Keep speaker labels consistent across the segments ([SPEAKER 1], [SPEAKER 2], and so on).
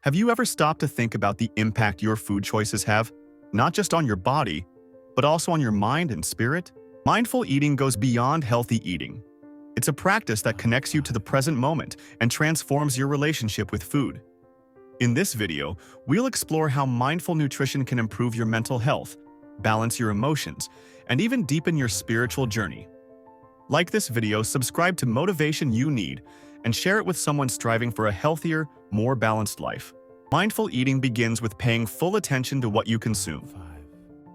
[SPEAKER 1] Have you ever stopped to think about the impact your food choices have, not just on your body, but also on your mind and spirit? Mindful eating goes beyond healthy eating. It's a practice that connects you to the present moment and transforms your relationship with food. In this video, we'll explore how mindful nutrition can improve your mental health, balance your emotions, and even deepen your spiritual journey. Like this video, subscribe to Motivation You Need, and share it with someone striving for a healthier, more balanced life. Mindful eating begins with paying full attention to what you consume.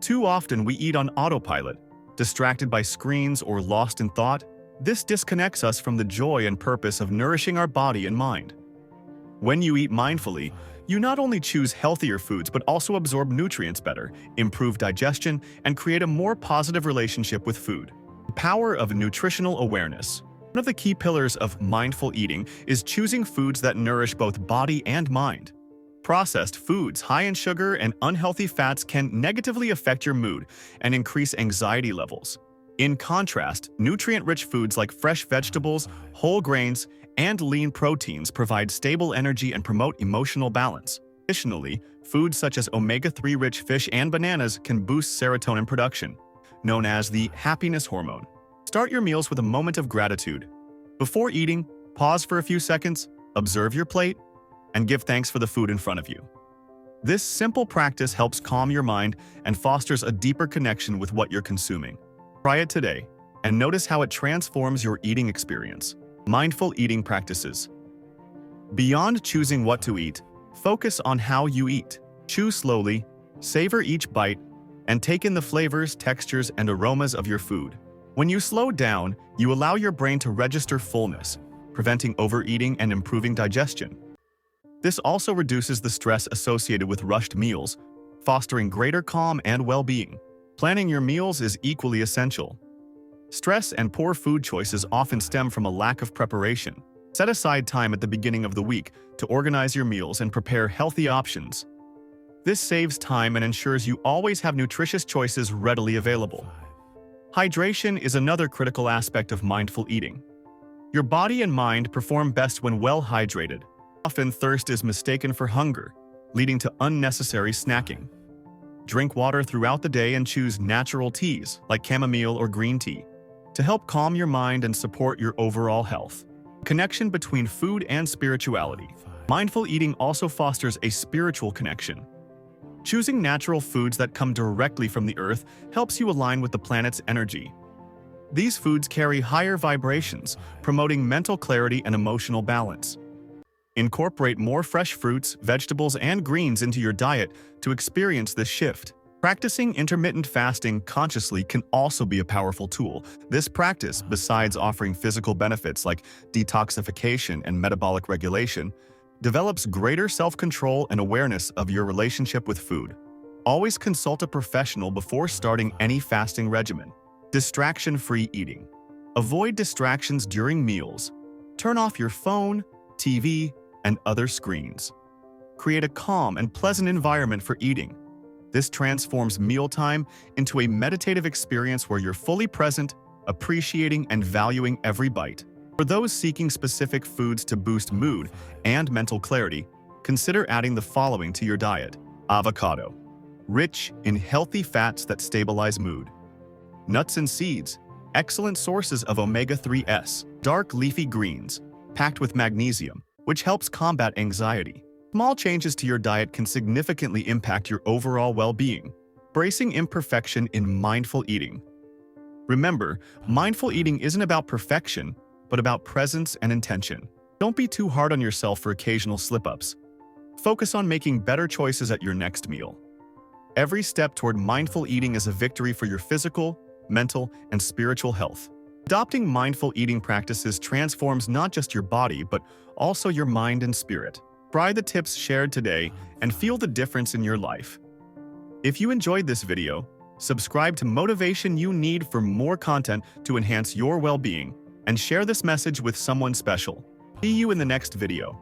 [SPEAKER 1] Too often we eat on autopilot, distracted by screens or lost in thought. This disconnects us from the joy and purpose of nourishing our body and mind. When you eat mindfully, you not only choose healthier foods but also absorb nutrients better, improve digestion, and create a more positive relationship with food. The power of nutritional awareness. One of the key pillars of mindful eating is choosing foods that nourish both body and mind. Processed foods high in sugar and unhealthy fats can negatively affect your mood and increase anxiety levels. In contrast, nutrient-rich foods like fresh vegetables, whole grains, and lean proteins provide stable energy and promote emotional balance. Additionally, foods such as omega-3 rich fish and bananas can boost serotonin production, known as the happiness hormone. Start your meals with a moment of gratitude. Before eating, pause for a few seconds, observe your plate, and give thanks for the food in front of you. This simple practice helps calm your mind and fosters a deeper connection with what you're consuming. Try it today and notice how it transforms your eating experience. Mindful eating practices. Beyond choosing what to eat, focus on how you eat. Chew slowly, savor each bite, and take in the flavors, textures, and aromas of your food. When you slow down, you allow your brain to register fullness, preventing overeating and improving digestion. This also reduces the stress associated with rushed meals, fostering greater calm and well-being. Planning your meals is equally essential. Stress and poor food choices often stem from a lack of preparation. Set aside time at the beginning of the week to organize your meals and prepare healthy options. This saves time and ensures you always have nutritious choices readily available. Hydration is another critical aspect of mindful eating. Your body and mind perform best when well hydrated. Often, thirst is mistaken for hunger, leading to unnecessary snacking. Drink water throughout the day and choose natural teas like chamomile or green tea to help calm your mind and support your overall health. Connection between food and spirituality. Mindful eating also fosters a spiritual connection. Choosing natural foods that come directly from the earth helps you align with the planet's energy. These foods carry higher vibrations, promoting mental clarity and emotional balance. Incorporate more fresh fruits, vegetables, and greens into your diet to experience this shift. Practicing intermittent fasting consciously can also be a powerful tool. This practice, besides offering physical benefits like detoxification and metabolic regulation, develops greater self-control and awareness of your relationship with food. Always consult a professional before starting any fasting regimen. Distraction-free eating. Avoid distractions during meals. Turn off your phone, TV, and other screens. Create a calm and pleasant environment for eating. This transforms mealtime into a meditative experience where you're fully present, appreciating and valuing every bite. For those seeking specific foods to boost mood and mental clarity, consider adding the following to your diet. Avocado, rich in healthy fats that stabilize mood. Nuts and seeds, excellent sources of omega-3s. Dark leafy greens, packed with magnesium, which helps combat anxiety. Small changes to your diet can significantly impact your overall well-being. Embracing imperfection in mindful eating. Remember, mindful eating isn't about perfection, but about presence and intention. Don't be too hard on yourself for occasional slip-ups. Focus on making better choices at your next meal. Every step toward mindful eating is a victory for your physical, mental, and spiritual health. Adopting mindful eating practices transforms not just your body, but also your mind and spirit. Try the tips shared today and feel the difference in your life. If you enjoyed this video, subscribe to Motivation You Need for more content to enhance your well-being, and share this message with someone special. See you in the next video.